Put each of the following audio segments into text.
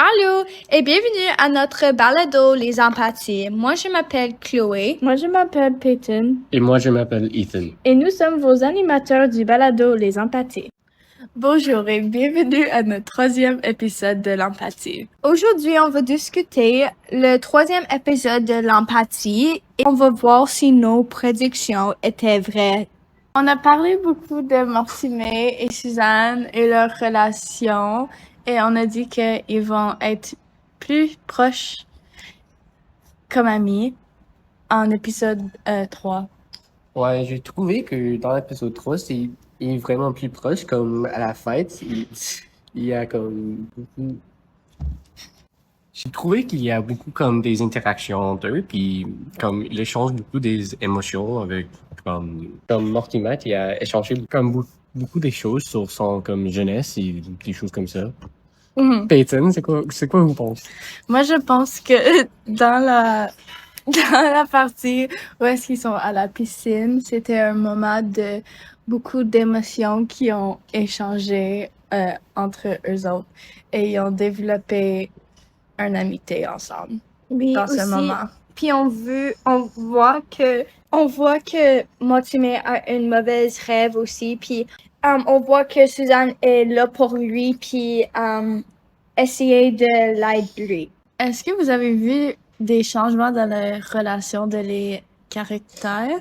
Allô et bienvenue à notre balado Les Empathies. Moi, je m'appelle Chloé. Moi, je m'appelle Peyton. Et moi, je m'appelle Ethan. Et nous sommes vos animateurs du balado Les Empathies. Bonjour et bienvenue à notre 3e épisode de l'empathie. Aujourd'hui, on va discuter le 3e épisode de l'empathie et on va voir si nos prédictions étaient vraies. On a parlé beaucoup de Mortimer et Suzanne et leur relation et on a dit qu'ils vont être plus proches comme amis en épisode 3. Ouais, j'ai trouvé que dans l'épisode 3, il est vraiment plus proche, comme à la fête. Il y a comme beaucoup. J'ai trouvé qu'il y a beaucoup comme des interactions entre eux, puis comme il échange beaucoup des émotions avec comme Mortimer, il a échangé comme beaucoup des choses sur son comme jeunesse et des choses comme ça. Peyton, c'est quoi vous pensez? Moi, je pense que dans la partie où est-ce qu'ils sont à la piscine, c'était un moment de beaucoup d'émotions qui ont échangé entre eux autres et ils ont développé une amitié ensemble dans ce moment. Puis on voit que Mortimer a une mauvaise rêve aussi. Puis on voit que Suzanne est là pour lui. Puis essayer de l'aider. Est-ce que vous avez vu des changements dans la relation de les caractères?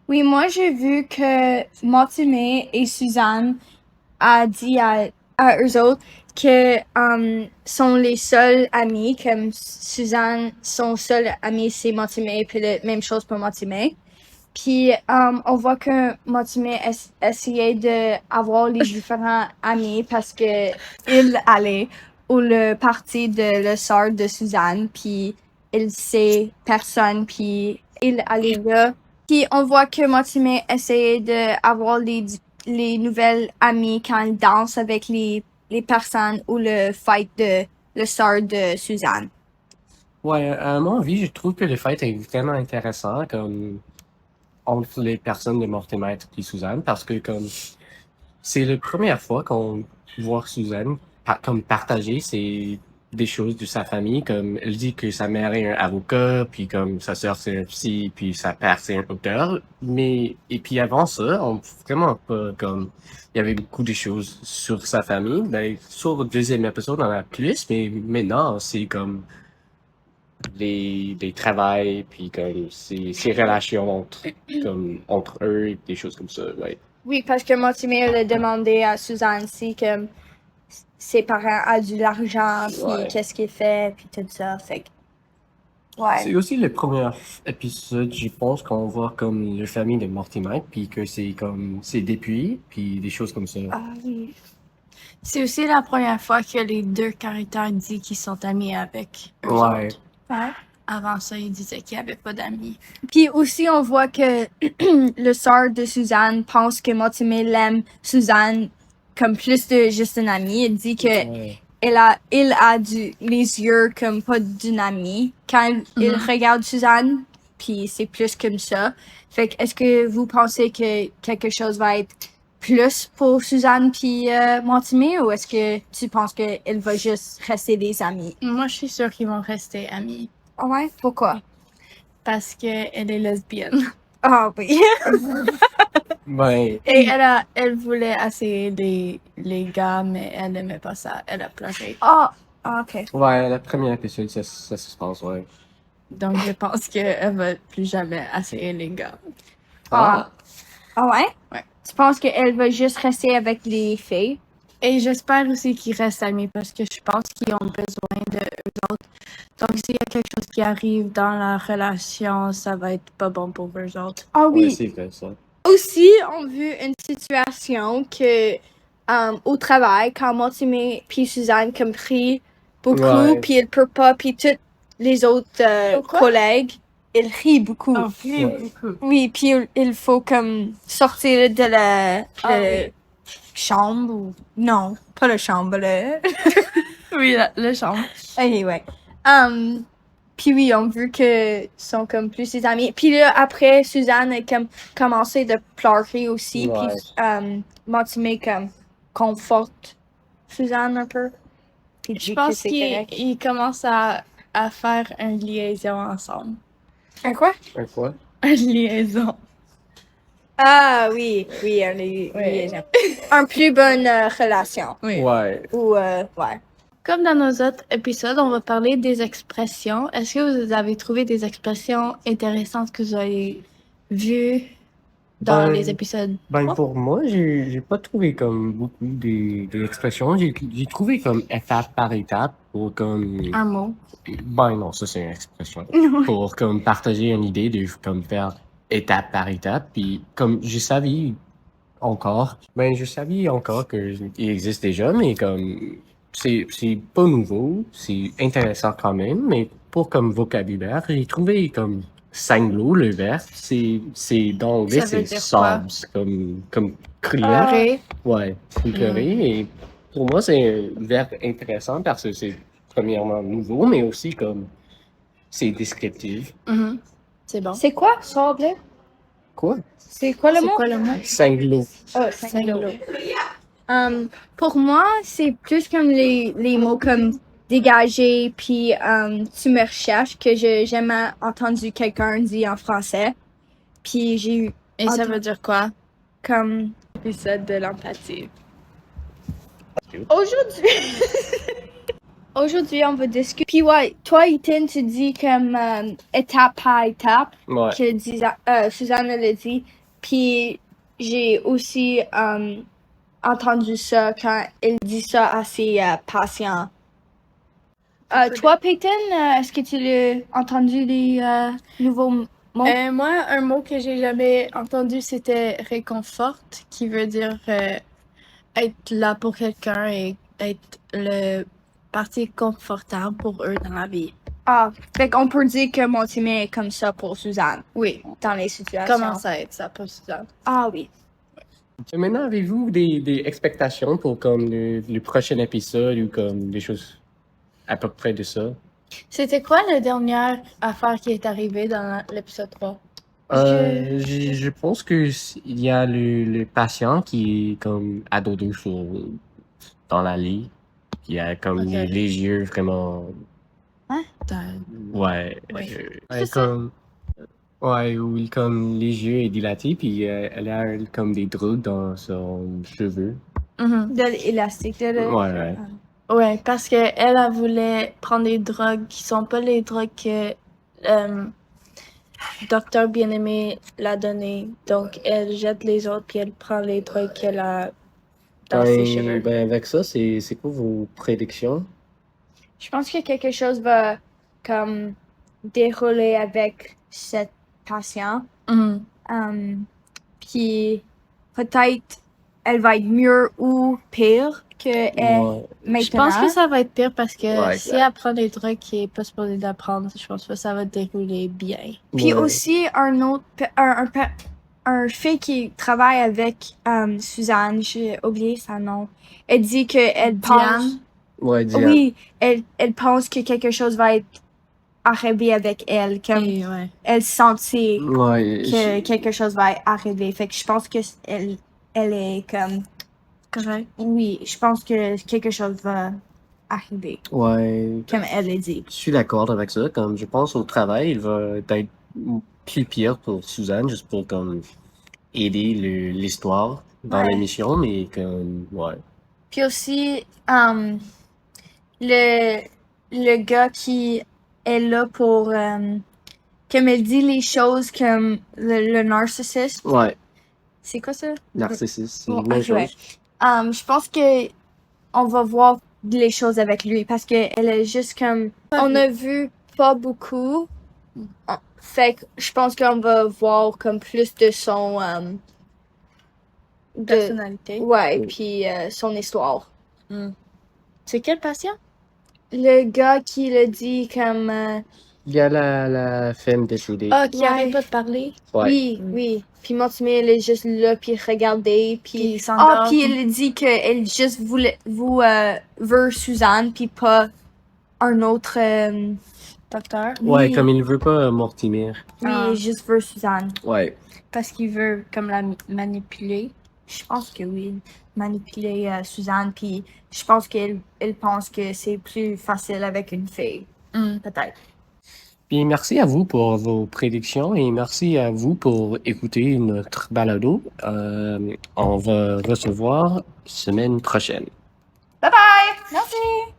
Oui, moi j'ai vu que Mortimer et Suzanne a dit à eux autres que sont les seuls amis, comme Suzanne, son seul ami c'est Mortimer, puis la même chose pour Mortimer. Puis on voit que Mortimer essayait d'avoir les différents amis parce que il allait au le parti de la sœur de Suzanne, puis il sait personne, puis il allait là. Puis on voit que Mortimer essayait d'avoir les nouvelles amies quand il danse avec les personnes ou le fight de la sœur de Suzanne. Ouais, à mon avis, je trouve que le fait est vraiment intéressant, comme entre les personnes de Mortimer et Suzanne, parce que comme c'est la première fois qu'on voit Suzanne comme partager des choses de sa famille, comme elle dit que sa mère est un avocat, puis comme sa sœur c'est un psy, puis sa père c'est un docteur, et puis avant ça, on vraiment pas comme il y avait beaucoup de choses sur sa famille. Ben, sur le deuxième épisode, on en a plus, mais maintenant c'est comme les travails, puis comme ces relations entre eux, des choses comme ça, ouais. Oui, parce que Mortimer a demandé à Suzanne si que ses parents ont de l'argent, puis Ouais. qu'est-ce qu'il fait, puis tout ça. Fait que, C'est aussi le premier épisode, je pense, qu'on voit comme la famille de Mortimer, puis que c'est depuis, puis des choses comme ça. Ah oui. C'est aussi la première fois que les deux caractères disent qu'ils sont amis avec eux Ouais. autres. Ouais. Avant ça, ils disaient qu'ils n'avaient pas d'amis. Puis aussi, on voit que le sœur de Suzanne pense que Mortimer l'aime Suzanne comme plus de juste un ami. Il dit que Ouais. il a les yeux comme pas d'une amie quand il regarde Suzanne, puis c'est plus comme ça. Fait que est-ce que vous pensez que quelque chose va être plus pour Suzanne puis Mortimer, ou est-ce que tu penses qu'elle va juste rester des amis? Moi, je suis sûre qu'ils vont rester amis Ah ouais? Pourquoi? parce qu'elle est lesbienne. Ah oui. Ouais. Et elle voulait essayer les gars, mais elle n'aimait pas ça. Elle a pleuré. Ah, ok. Ouais, le premier épisode, ça se passe, ouais. Donc, je pense qu'elle va plus jamais essayer les gars. Ah. Ah ouais? Ouais. Tu penses qu'elle va juste rester avec les filles? Et j'espère aussi qu'ils restent amis parce que je pense qu'ils ont besoin de eux autres. Donc, s'il y a quelque chose qui arrive dans la relation, ça va être pas bon pour eux autres. Ah Ouais, oui. c'est vrai, ça. Aussi, on a vu une situation que au travail, quand Mortimer puis Suzanne comme crient beaucoup, Ouais. puis il peut pas, puis tous les autres Pourquoi? collègues, ils rient beaucoup. On rit Ouais. beaucoup. Oui, puis il faut comme sortir de la oui. chambre ou non, pas la chambre, le Oui, le chambre. anyway. Puis oui, on veut que sont comme plus ses amis. Puis là, après, Suzanne a comme commencé de pleurer aussi. Ouais. Puis Mortimer comme conforte Suzanne un peu. puis Je dit que pense c'est qu'ils correct. ils commencent à faire une liaison ensemble. Un quoi? Un quoi? Une liaison. Ah oui, un plus bonne relation. Oui. Ouais. Ou, ouais. Comme dans nos autres épisodes, on va parler des expressions. Est-ce que vous avez trouvé des expressions intéressantes que vous avez vues dans Ben, les épisodes? Ben pour moi, j'ai pas trouvé comme beaucoup d'expressions. J'ai trouvé comme étape par étape pour comme Un mot. ben non, ça c'est une expression. Pour comme partager une idée de comme faire étape par étape. Puis comme je savais encore que il existe déjà, mais comme c'est pas nouveau, c'est intéressant quand même, mais pour comme vocabulaire, j'ai trouvé comme sanglo le verbe, c'est dans l'anglais Ça veut c'est dire quoi? sobs, comme crier. Pleurer. Ouais, c'est pleurer. Et pour moi, c'est un verbe intéressant parce que c'est premièrement nouveau, mais aussi comme c'est descriptif. Mhm. C'est bon. C'est quoi, sable? Quoi? C'est quoi le C'est mot? quoi le mot? Sanglo. Oh, Sanglo. Pour moi, c'est plus comme les mots comme dégager, puis tu me recherches, que j'ai jamais entendu quelqu'un dire en français. Puis j'ai eu Et ça Attends. veut dire quoi? comme Épisode de l'empathie. aujourd'hui. Aujourd'hui, on va discuter. Puis ouais, toi, Ethan, tu dis comme étape par étape, Ouais. que Suzanne l'a dit. Puis j'ai aussi entendu ça quand elle dit ça à ses patients. Toi, Peyton, est-ce que tu l'as entendu les nouveaux mots? Moi, un mot que j'ai jamais entendu, c'était réconforte, qui veut dire être là pour quelqu'un et être le partie confortable pour eux dans la vie. Ah, fait qu'on peut dire que mon team est comme ça pour Suzanne, Oui. dans les situations. Comment ça être ça pour Suzanne? Ah oui. Et maintenant, avez-vous des expectations pour comme le prochain épisode ou comme des choses à peu près de ça? C'était quoi la dernière affaire qui est arrivée dans l'épisode 3? Je pense que il y a le patient qui est comme à dodo dans la lit. Il a comme Ok. les yeux vraiment. Ouais. Oui. Ouais, comme. Ouais, où il comme les yeux est dilaté, puis elle a comme des drogues dans son cheveu. Mhm. De l'élastique. Ouais. Ouais, parce que elle voulait prendre des drogues qui sont pas les drogues que Docteur Bien-Aimé l'a donné. Donc, elle jette les autres, puis elle prend les drogues qu'elle a dans ses cheveux. Ben, avec ça, c'est quoi vos prédictions? Je pense que quelque chose va comme dérouler avec cette patient. Mhm. Puis peut-être elle va être mieux ou pire que Ouais. maintenant. Je pense que ça va être pire parce que Ouais, si elle prend des drogues qui est pas supposée d'apprendre, je pense pas que ça va dérouler bien. Puis Ouais. aussi un autre un fille qui travaille avec Suzanne, j'ai oublié son nom. Elle dit que elle pense Diane? Ouais, Diane. oui, elle pense que quelque chose va être arrivé avec elle, comme Et ouais. elle sentit Ouais. que quelque chose va arriver. Fait que je pense que elle est comme Correct. oui, je pense que quelque chose va arriver, Ouais. comme elle l'a dit. Je suis d'accord avec ça. Comme je pense au travail, il va être plus pire pour Suzanne, juste pour comme aider l'histoire dans Ouais. l'émission, mais comme ouais. Puis aussi, le gars qui est là pour, comme elle dit les choses comme le narcissiste. Ouais. C'est quoi ça? Narcissiste, c'est Bon, une bonne ok, ouais. chose. Je pense que on va voir les choses avec lui parce que elle est juste comme, on a vu pas beaucoup. Fait que je pense qu'on va voir comme plus de son, Personnalité. ouais, puis son histoire. C'est quel patient? Le gars qui le dit comme Il y a la femme décédée. Ah, qui Ouais. arrête pas de parler. Ouais. oui. Puis Mortimer, elle est juste là, puis regarder, Puis puis il s'endort. puis elle dit qu'elle juste veut Suzanne, puis pas un autre. Docteur. Ouais, oui, comme il veut pas Mortimer. oui, Ah. elle juste veut Suzanne. Ouais. Parce qu'il veut comme la manipuler. Je pense que oui. manipuler Suzanne, puis je pense qu'elle pense que c'est plus facile avec une fille, peut-être. Puis merci à vous pour vos prédictions et merci à vous pour écouter notre balado. On va recevoir semaine prochaine. Bye bye! Merci!